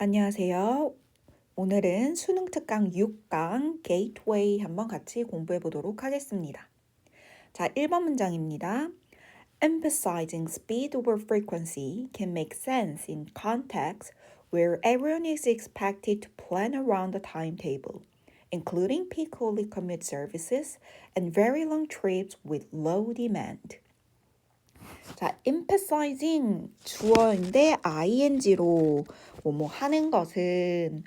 안녕하세요. 오늘은 수능 특강 6강 Gateway 한번 같이 공부해 보도록 하겠습니다. 자, 1번 문장입니다. Emphasizing speed over frequency can make sense in contexts where everyone is expected to plan around the timetable, including peak hourly commute services and very long trips with low demand. 자, emphasizing 주어인데 ing로 뭐뭐 하는 것은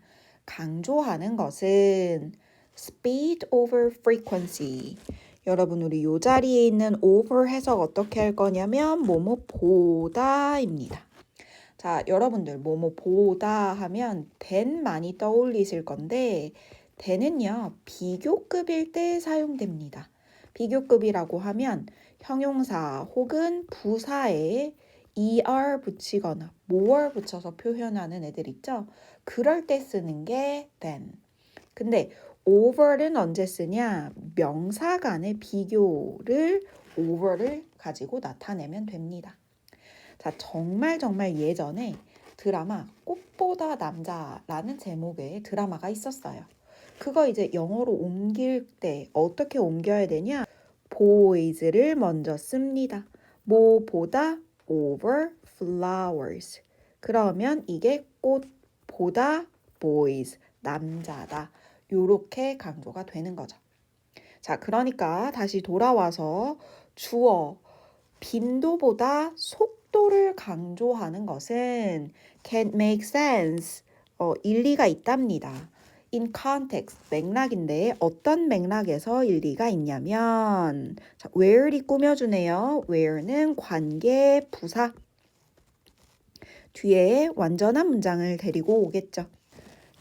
강조하는 것은 speed over frequency. 여러분 우리 요 자리에 있는 over 해석 어떻게 할 거냐면 뭐뭐 보다입니다. 자, 여러분들 뭐뭐 보다 하면 than 많이 떠올리실 건데 than은요 비교급일 때 사용됩니다. 비교급이라고 하면 형용사 혹은 부사에 er 붙이거나 more 붙여서 표현하는 애들 있죠? 그럴 때 쓰는 게 than. 근데 over는 언제 쓰냐? 명사 간의 비교를 over를 가지고 나타내면 됩니다. 자, 정말 예전에 드라마 꽃보다 남자라는 제목의 드라마가 있었어요. 그거 이제 영어로 옮길 때 어떻게 옮겨야 되냐? boys를 먼저 씁니다. 뭐보다 over flowers. 그러면 이게 꽃보다 boys, 남자다. 요렇게 강조가 되는 거죠. 자, 그러니까 다시 돌아와서 주어 빈도보다 속도를 강조하는 것은 can make sense, 일리가 있답니다. in context, 맥락인데 어떤 맥락에서 일리가 있냐면 자, where이 꾸며주네요. where는 관계 부사 뒤에 완전한 문장을 데리고 오겠죠.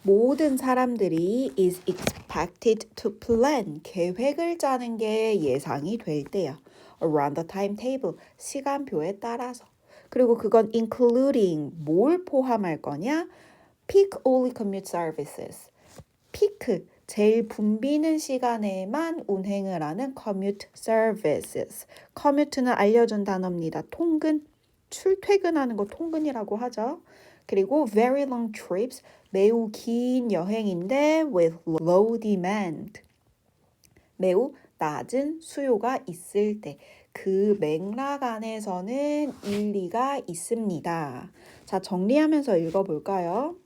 모든 사람들이 is expected to plan, 계획을 짜는 게 예상이 될 때요. around the timetable, 시간표에 따라서. 그리고 그건 including, 뭘 포함할 거냐? peak only commute services. 피크, 제일 붐비는 시간에만 운행을 하는 commute services. commute는 알려준 단어입니다. 통근, 출퇴근하는 거 통근이라고 하죠. 그리고 very long trips, 매우 긴 여행인데 with low demand, 매우 낮은 수요가 있을 때 그 맥락 안에서는 일리가 있습니다. 자, 정리하면서 읽어볼까요?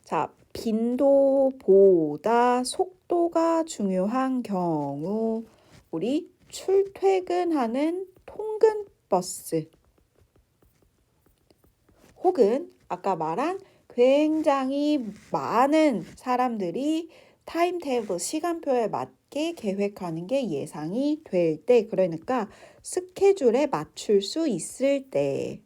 자, 빈도보다 속도가 중요한 경우 우리 출퇴근하는 통근버스 혹은 아까 말한 굉장히 많은 사람들이 타임테이블 시간표에 맞게 계획하는 게 예상이 될 때, 그러니까 스케줄에 맞출 수 있을 때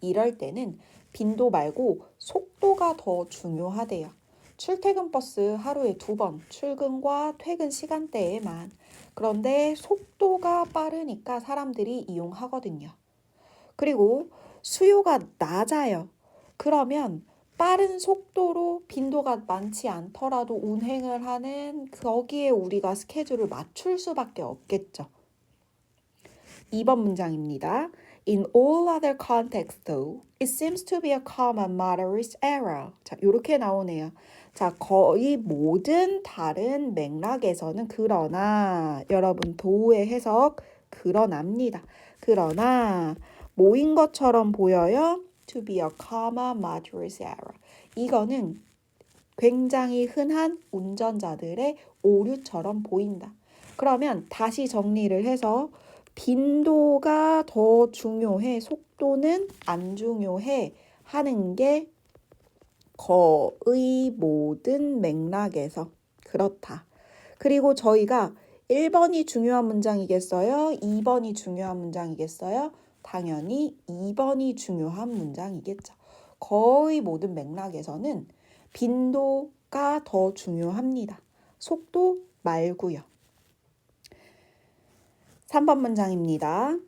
이럴 때는 빈도 말고 속도가 더 중요하대요. 출퇴근 버스 하루에 2번, 출근과 퇴근 시간대에만. 그런데 속도가 빠르니까 사람들이 이용하거든요. 그리고 수요가 낮아요. 그러면 빠른 속도로 빈도가 많지 않더라도 운행을 하는 거기에 우리가 스케줄을 맞출 수밖에 없겠죠. 2번 문장입니다. In all other contexts, though, it seems to be a common motorist error. 자, 이렇게 나오네요. 자, 거의 모든 다른 맥락에서는 그러나 여러분 도우의 해석 그러납니다. 그러나 뭐인 것처럼 보여요? To be a common motorist error. 이거는 굉장히 흔한 운전자들의 오류처럼 보인다. 그러면 다시 정리를 해서 빈도가 더 중요해, 속도는 안 중요해 하는 게 거의 모든 맥락에서 그렇다. 그리고 저희가 1번이 중요한 문장이겠어요? 2번이 중요한 문장이겠어요? 당연히 2번이 중요한 문장이겠죠. 거의 모든 맥락에서는 빈도가 더 중요합니다. 속도 말고요. 3번 문장입니다.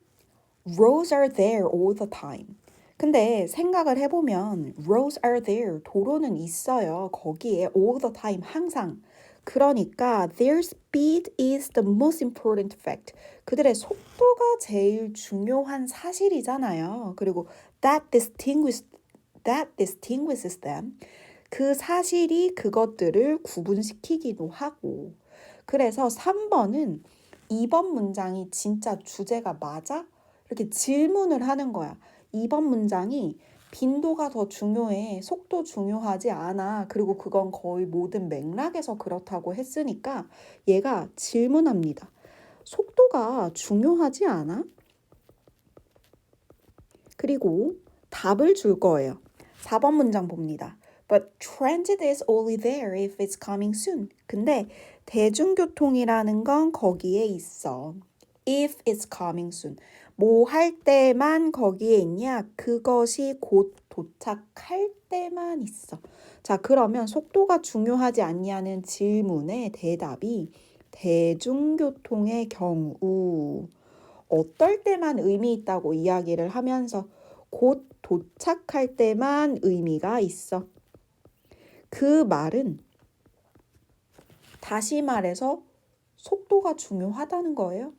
Roads are there all the time. 근데 생각을 해보면 roads are there, 도로는 있어요. 거기에 all the time, 항상. 그러니까 their speed is the most important fact. 그들의 속도가 제일 중요한 사실이잖아요. 그리고 that distinguishes them. 그 사실이 그것들을 구분시키기도 하고. 그래서 3번은 2번 문장이 진짜 주제가 맞아? 이렇게 질문을 하는 거야. 2번 문장이 빈도가 더 중요해. 속도 중요하지 않아. 그리고 그건 거의 모든 맥락에서 그렇다고 했으니까 얘가 질문합니다. 속도가 중요하지 않아? 그리고 답을 줄 거예요. 4번 문장 봅니다. But transit is only there if it's coming soon. 근데 대중교통이라는 건 거기에 있어. If it's coming soon. 뭐 할 때만 거기에 있냐? 그것이 곧 도착할 때만 있어. 자, 그러면 속도가 중요하지 않냐는 질문의 대답이 대중교통의 경우 어떨 때만 의미 있다고 이야기를 하면서 곧 도착할 때만 의미가 있어. 그 말은 다시 말해서 속도가 중요하다는 거예요.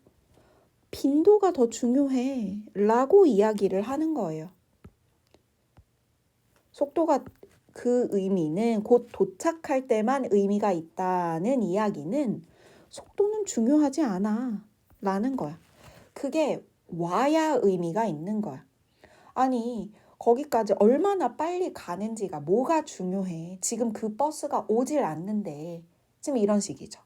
빈도가 더 중요해 라고 이야기를 하는 거예요. 속도가 그 의미는 곧 도착할 때만 의미가 있다는 이야기는 속도는 중요하지 않아 라는 거야. 그게 와야 의미가 있는 거야. 아니, 거기까지 얼마나 빨리 가는지가 뭐가 중요해. 지금 그 버스가 오질 않는데. 지금 이런 식이죠.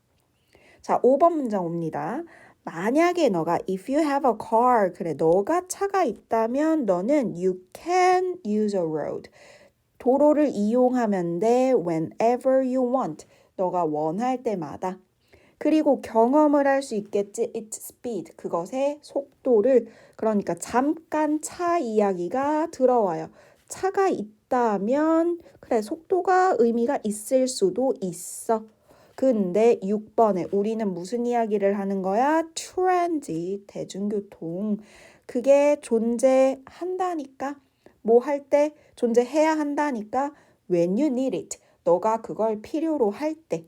자, 5번 문장 옵니다. 만약에 너가 if you have a car, 그래, 너가 차가 있다면 너는 you can use a road. 도로를 이용하면 돼 whenever you want. 너가 원할 때마다. 그리고 경험을 할 수 있겠지. its speed. 그것의 속도를. 그러니까 잠깐 차 이야기가 들어와요. 차가 있다면 그래 속도가 의미가 있을 수도 있어. 근데 6번에 우리는 무슨 이야기를 하는 거야? transit, 대중교통. 그게 존재한다니까. 뭐 할 때 존재해야 한다니까. when you need it. 너가 그걸 필요로 할 때.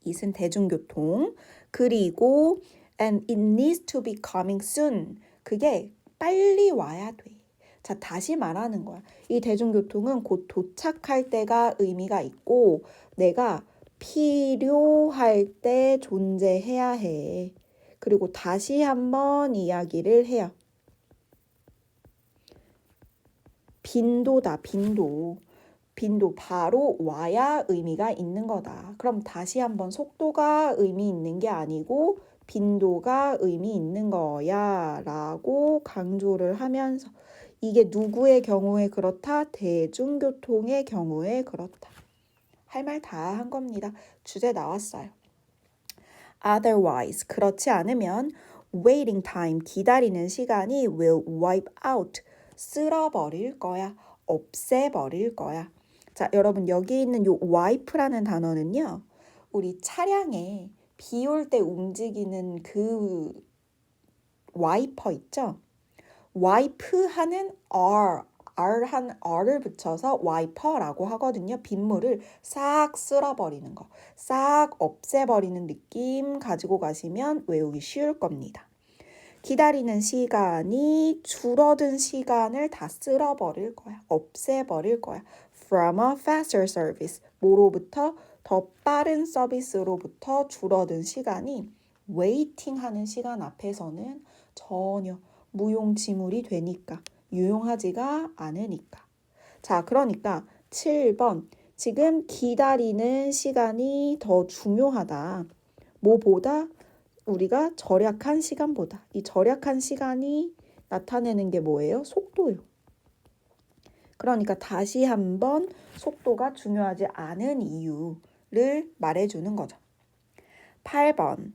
it은 대중교통. 그리고 and it needs to be coming soon. 그게 빨리 와야 돼. 자, 다시 말하는 거야. 이 대중교통은 곧 도착할 때가 의미가 있고 내가 필요할 때 존재해야 해. 그리고 다시 한번 이야기를 해요. 빈도다, 빈도. 빈도 바로 와야 의미가 있는 거다. 그럼 다시 한번 속도가 의미 있는 게 아니고 빈도가 의미 있는 거야 라고 강조를 하면서 이게 누구의 경우에 그렇다? 대중교통의 경우에 그렇다. 할 말 다 한 겁니다. 주제 나왔어요. Otherwise, 그렇지 않으면 waiting time, 기다리는 시간이 will wipe out, 쓸어버릴 거야, 없애버릴 거야. 자, 여러분 여기 있는 요 wipe라는 단어는요. 우리 차량에 비 올 때 움직이는 그 와이퍼 있죠? wipe 하는 R을 붙여서 와이퍼라고 하거든요. 빗물을 싹 쓸어버리는 거, 싹 없애버리는 느낌 가지고 가시면 외우기 쉬울 겁니다. 기다리는 시간이 줄어든 시간을 다 쓸어버릴 거야. 없애버릴 거야. From a faster service. 뭐로부터? 더 빠른 서비스로부터 줄어든 시간이 waiting 하는 시간 앞에서는 전혀 무용지물이 되니까. 유용하지가 않으니까. 자, 그러니까 7번. 지금 기다리는 시간이 더 중요하다. 뭐보다? 우리가 절약한 시간보다. 이 절약한 시간이 나타내는 게 뭐예요? 속도요. 그러니까 다시 한번 속도가 중요하지 않은 이유를 말해주는 거죠. 8번.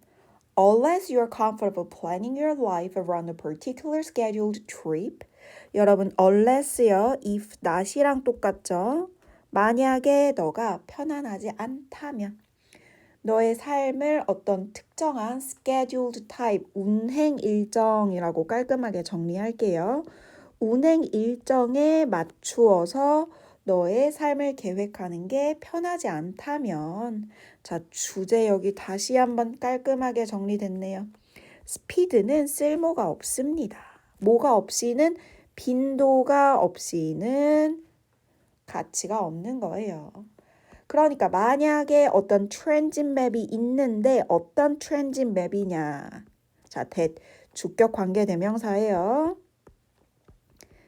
Unless you're comfortable planning your life around a particular scheduled trip. 여러분, unless요. if not이랑 똑같죠? 만약에 너가 편안하지 않다면 너의 삶을 어떤 특정한 scheduled type, 운행 일정이라고 깔끔하게 정리할게요. 운행 일정에 맞추어서 너의 삶을 계획하는 게 편하지 않다면 자, 주제 여기 다시 한번 깔끔하게 정리됐네요. 스피드는 쓸모가 없습니다. 뭐가 없이는 빈도가 없이는 가치가 없는 거예요. 그러니까 만약에 어떤 트랜짓 맵이 있는데 어떤 트랜짓 맵이냐. 자, 주격 관계 대명사예요.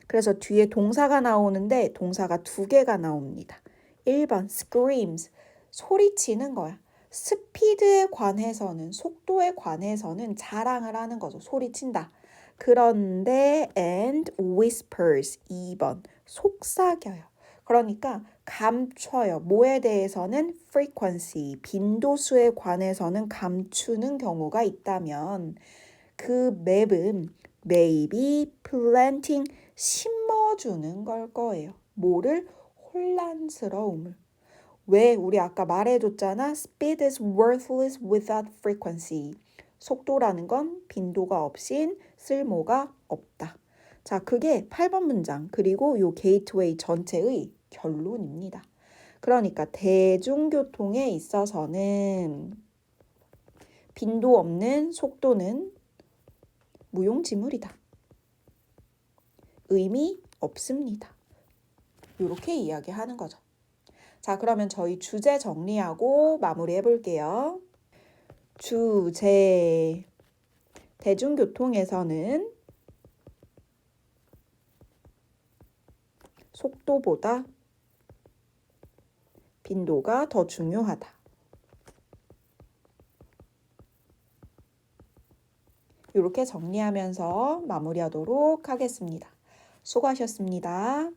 그래서 뒤에 동사가 나오는데 동사가 두 개가 나옵니다. 1번 screams 소리치는 거야. 스피드에 관해서는 속도에 관해서는 자랑을 하는 거죠. 소리친다. 그런데 and whispers 2번 속삭여요. 그러니까 감춰요. 뭐에 대해서는 frequency 빈도수에 관해서는 감추는 경우가 있다면 그 맵은 maybe planting 심어주는 걸 거예요. 뭐를? 혼란스러움을. 왜? 우리 아까 말해줬잖아. Speed is worthless without frequency. 속도라는 건 빈도가 없인 쓸모가 없다. 자, 그게 8번 문장 그리고 요 게이트웨이 전체의 결론입니다. 그러니까 대중교통에 있어서는 빈도 없는 속도는 무용지물이다. 의미 없습니다. 이렇게 이야기하는 거죠. 자, 그러면 저희 주제 정리하고 마무리해 볼게요. 주제 대중교통에서는 속도보다 빈도가 더 중요하다. 이렇게 정리하면서 마무리하도록 하겠습니다. 수고하셨습니다.